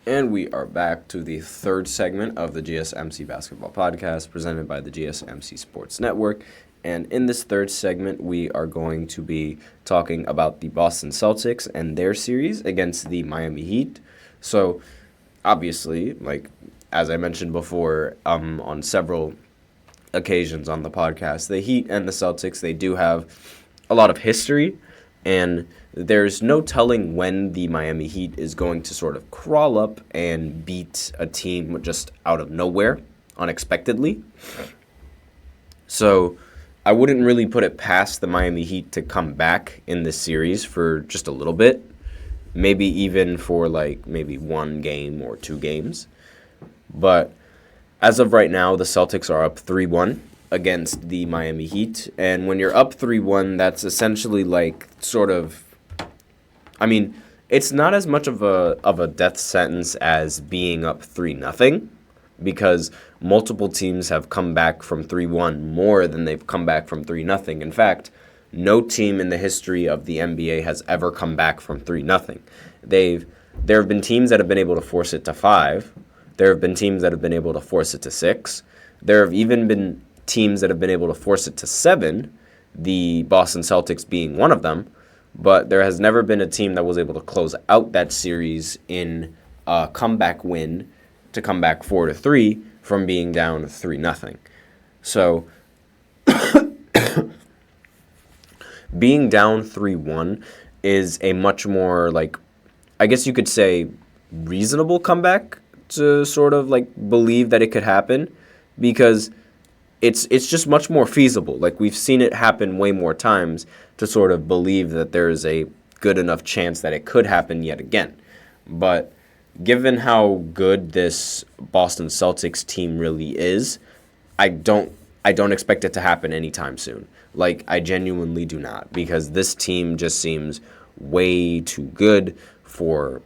And we are back to the third segment of the GSMC Basketball Podcast presented by the GSMC Sports Network. And in this third segment, we are going to be talking about the Boston Celtics and their series against the Miami Heat. So, obviously, as I mentioned before, on several occasions on the podcast, the Heat and the Celtics, they do have a lot of history, and there's no telling when the Miami Heat is going to sort of crawl up and beat a team just out of nowhere, unexpectedly. So I wouldn't really put it past the Miami Heat to come back in this series for just a little bit, maybe even for maybe one game or two games. But as of right now, the Celtics are up 3-1 against the Miami Heat. And when you're up 3-1, that's essentially it's not as much of a death sentence as being up 3-0, because multiple teams have come back from 3-1 more than they've come back from 3-0. In fact, no team in the history of the NBA has ever come back from 3-0. There have been teams that have been able to force it to 5. There have been teams that have been able to force it to 6. There have even been teams that have been able to force it to 7, the Boston Celtics being one of them, but there has never been a team that was able to close out that series in a comeback win to come back 4-3 from being down 3-0. So being down 3-1 is a much more, I guess you could say, reasonable comeback to sort of believe that it could happen, because it's just much more feasible. We've seen it happen way more times to sort of believe that there's a good enough chance that it could happen yet again. But given how good this Boston Celtics team really is, I don't expect it to happen anytime soon. I genuinely do not, because this team just seems way too good for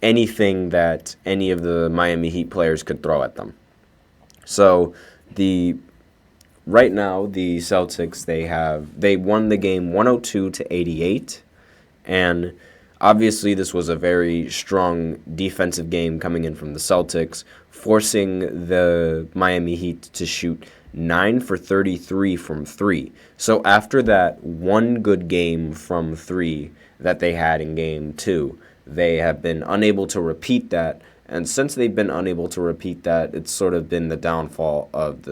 anything that any of the Miami Heat players could throw at them. So right now the Celtics, they won the game 102-88, and obviously this was a very strong defensive game coming in from the Celtics, forcing the Miami Heat to shoot 9 for 33 from 3. So after that one good game from 3 that they had in game 2, they have been unable to repeat that, and since they've been unable to repeat that, it's sort of been the downfall of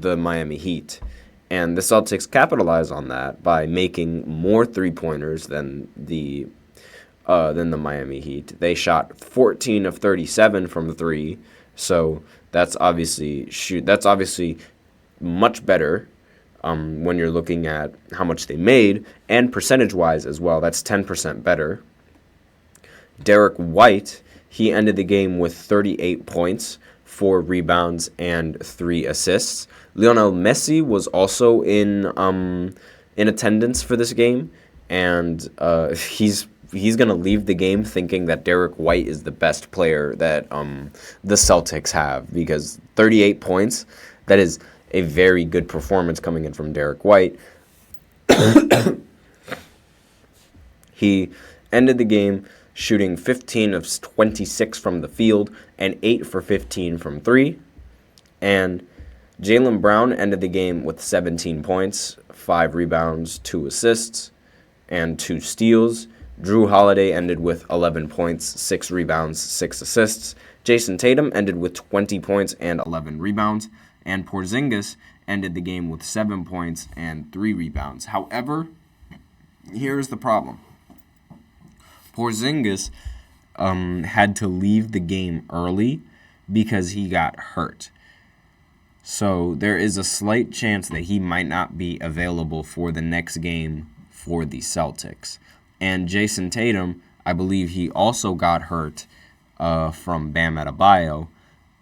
the Miami Heat. And the Celtics capitalize on that by making more three-pointers than the Miami Heat. They shot 14 of 37 from 3, so that's obviously much better when you're looking at how much they made, and percentage-wise as well. That's 10% better. Derrick White, he ended the game with 38 points, 4 rebounds, and 3 assists. Lionel Messi was also in attendance for this game, and he's going to leave the game thinking that Derrick White is the best player that the Celtics have, because 38 points, that is a very good performance coming in from Derrick White. He ended the game shooting 15 of 26 from the field and 8 for 15 from 3. And Jaylen Brown ended the game with 17 points, 5 rebounds, 2 assists, and 2 steals. Drew Holiday ended with 11 points, 6 rebounds, 6 assists. Jason Tatum ended with 20 points and 11 rebounds. And Porzingis ended the game with 7 points and 3 rebounds. However, here's the problem. Porzingis had to leave the game early because he got hurt. So there is a slight chance that he might not be available for the next game for the Celtics. And Jason Tatum, I believe he also got hurt from Bam Adebayo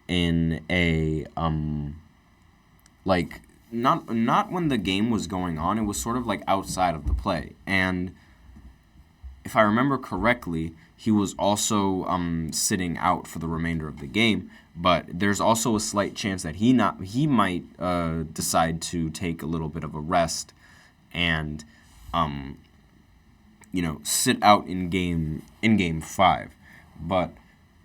in a not when the game was going on. It was sort of outside of the play. And if I remember correctly, he was also sitting out for the remainder of the game. But there's also a slight chance that he might decide to take a little bit of a rest and sit out in game 5. But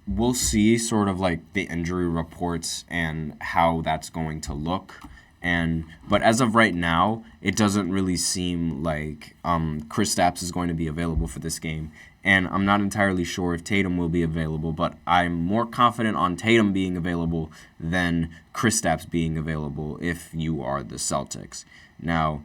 we'll see sort of like the injury reports and how that's going to look. But as of right now, it doesn't really seem like Kristaps is going to be available for this game. And I'm not entirely sure if Tatum will be available, but I'm more confident on Tatum being available than Kristaps being available if you are the Celtics. Now,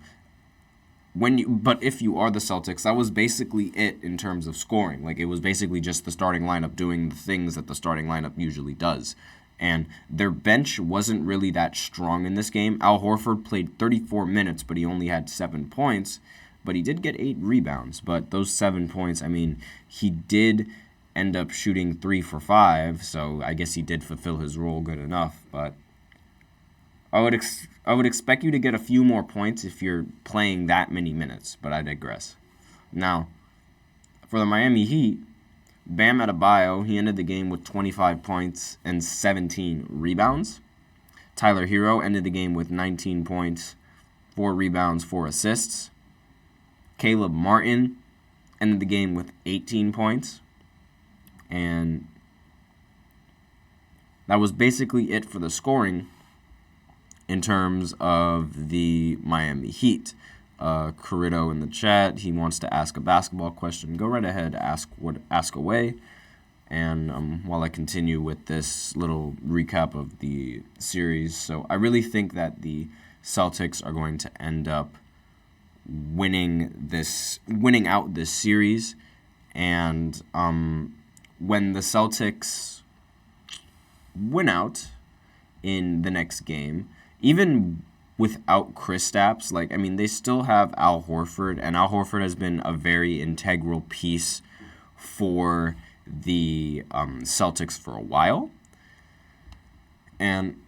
if you are the Celtics, that was basically it in terms of scoring. Like, it was basically just the starting lineup doing the things that the starting lineup usually does. And their bench wasn't really that strong in this game. Al Horford played 34 minutes, but he only had 7 points. But he did get 8 rebounds. But those 7 points, I mean, he did end up shooting 3 for 5, so I guess he did fulfill his role good enough. But I would expect you to get a few more points if you're playing that many minutes, but I digress. Now, for the Miami Heat, Bam Adebayo, he ended the game with 25 points and 17 rebounds. Tyler Hero ended the game with 19 points, 4 rebounds, 4 assists. Caleb Martin ended the game with 18 points. And that was basically it for the scoring in terms of the Miami Heat. Corrido in the chat, he wants to ask a basketball question. Go right ahead, ask away. And while I continue with this little recap of the series, so I really think that the Celtics are going to end up winning out this series. And when the Celtics win out in the next game, even without Kristaps, they still have Al Horford, and Al Horford has been a very integral piece for the Celtics for a while. And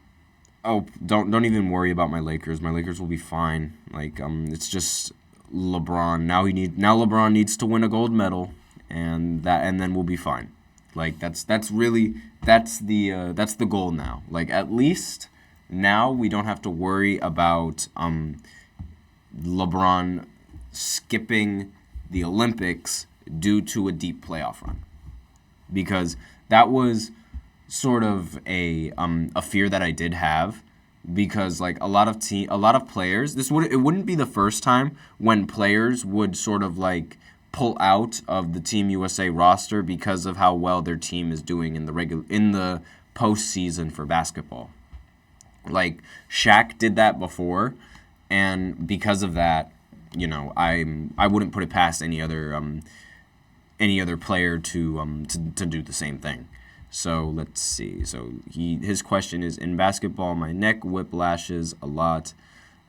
don't even worry about my Lakers. My Lakers will be fine. It's just LeBron. Now LeBron needs to win a gold medal, and then we'll be fine. That's the goal now. At least now we don't have to worry about LeBron skipping the Olympics due to a deep playoff run, because that was sort of a fear that I did have, because a lot of players, it wouldn't be the first time when players would sort of pull out of the Team USA roster because of how well their team is doing in the postseason for basketball. Shaq did that before, and because of that, I wouldn't put it past any other player to do the same thing. So let's see. So his question is, in basketball, my neck whiplashes a lot,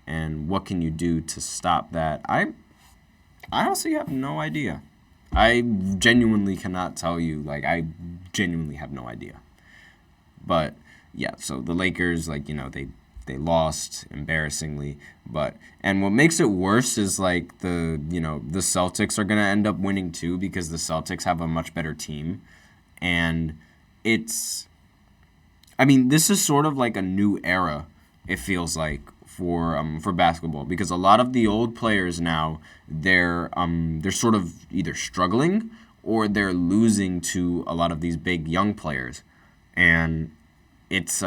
and what can you do to stop that? I honestly have no idea. I genuinely cannot tell you. I genuinely have no idea. But yeah, so the Lakers, they lost embarrassingly, and what makes it worse is the Celtics are gonna end up winning too, because the Celtics have a much better team, and this is sort of a new era, it feels like, for basketball, because a lot of the old players now, they're sort of either struggling or they're losing to a lot of these big young players, and it's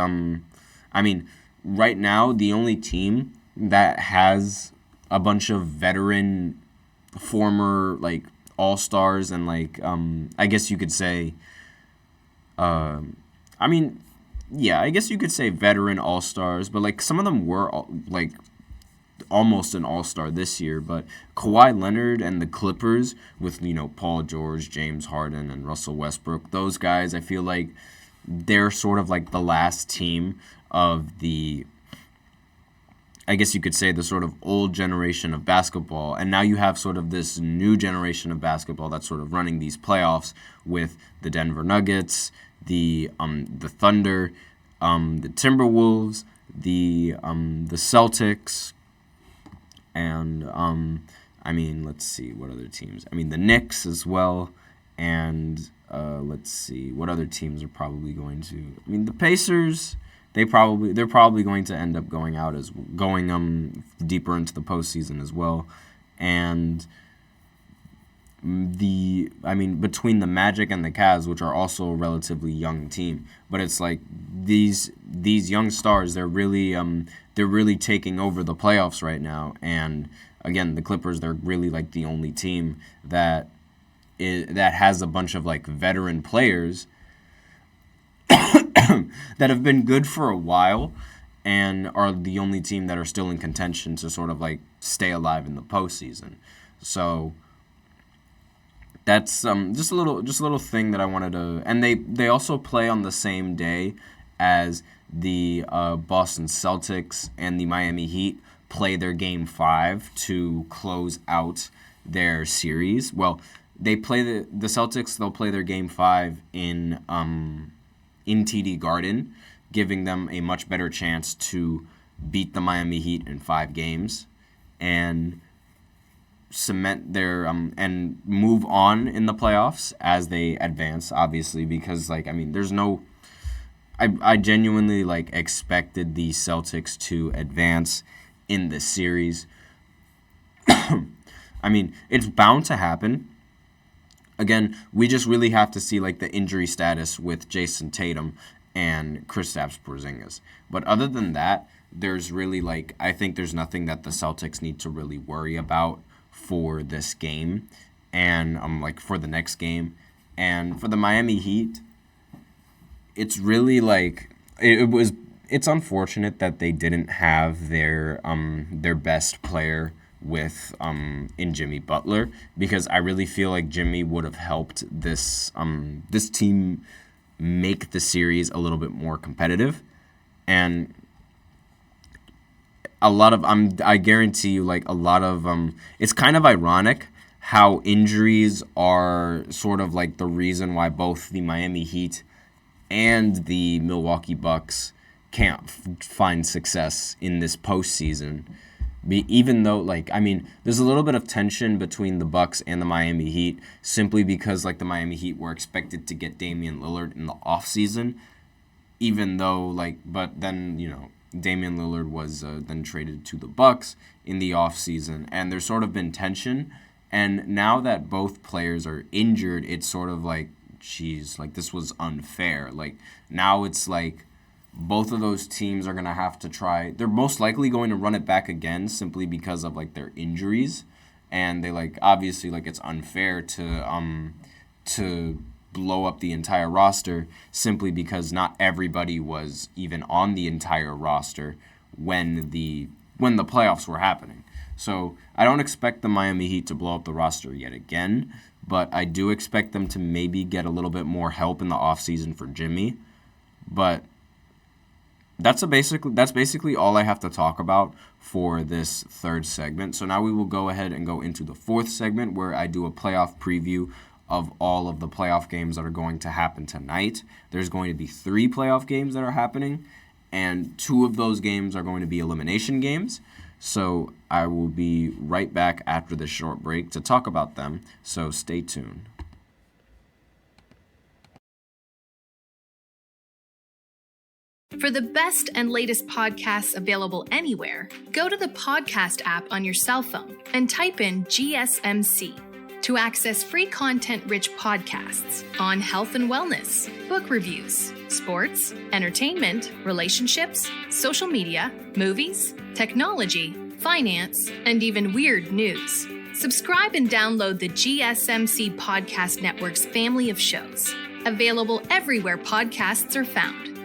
right now the only team that has a bunch of veteran former all-stars and I guess you could say I guess you could say veteran all-stars, but some of them were almost an all-star this year. But Kawhi Leonard and the Clippers with Paul George, James Harden, and Russell Westbrook, those guys, I feel like they're sort of the last team of the, I guess you could say, the sort of old generation of basketball. And now you have sort of this new generation of basketball that's sort of running these playoffs with the Denver Nuggets, the Thunder, the Timberwolves, the Celtics, and let's see what other teams. The Knicks as well, and let's see what other teams are probably going to. The Pacers. They're probably going to end up going deeper into the postseason as well, and between the Magic and the Cavs, which are also a relatively young team, but it's like these young stars, they're really taking over the playoffs right now. And again, the Clippers, they're really like the only team that has a bunch of like veteran players that have been good for a while and are the only team that are still in contention to sort of like stay alive in the postseason. So that's just a little thing that I wanted to. And they also play on the same day as the Boston Celtics and the Miami Heat play their Game 5 to close out their series. Well, they play the Celtics. They'll play their Game 5 in TD Garden, giving them a much better chance to beat the Miami Heat in 5 games and cement their and move on in the playoffs as they advance. Obviously, because there's no. I genuinely expected the Celtics to advance in this series. It's bound to happen. Again, we just really have to see the injury status with Jason Tatum and Kristaps Porzingis. But other than that, there's really I think there's nothing that the Celtics need to really worry about for this game and for the next game. And for the Miami Heat, it's really it's unfortunate that they didn't have their best player with in Jimmy Butler, because I really feel like Jimmy would have helped this team make the series a little bit more competitive. And I guarantee you a lot of it's kind of ironic how injuries are sort of the reason why both the Miami Heat and the Milwaukee Bucks can't find success in this postseason. Even though, there's a little bit of tension between the Bucks and the Miami Heat, simply because, the Miami Heat were expected to get Damian Lillard in the offseason, even though, but then, Damian Lillard was then traded to the Bucks in the offseason, and there's sort of been tension, and now that both players are injured, it's sort of this was unfair. Now it's both of those teams are going to have to try. They're most likely going to run it back again simply because of their injuries, and they obviously it's unfair to blow up the entire roster simply because not everybody was even on the entire roster when the playoffs were happening. So I don't expect the Miami Heat to blow up the roster yet again, but I do expect them to maybe get a little bit more help in the offseason for Jimmy. But that's basically all I have to talk about for this third segment. So now we will go ahead and go into the fourth segment, where I do a playoff preview of all of the playoff games that are going to happen tonight. There's going to be 3 playoff games that are happening, and 2 of those games are going to be elimination games. So I will be right back after this short break to talk about them, so stay tuned. For the best and latest podcasts available anywhere, go to the podcast app on your cell phone and type in GSMC to access free content-rich podcasts on health and wellness, book reviews, sports, entertainment, relationships, social media, movies, technology, finance, and even weird news. Subscribe and download the GSMC Podcast Network's family of shows, available everywhere podcasts are found.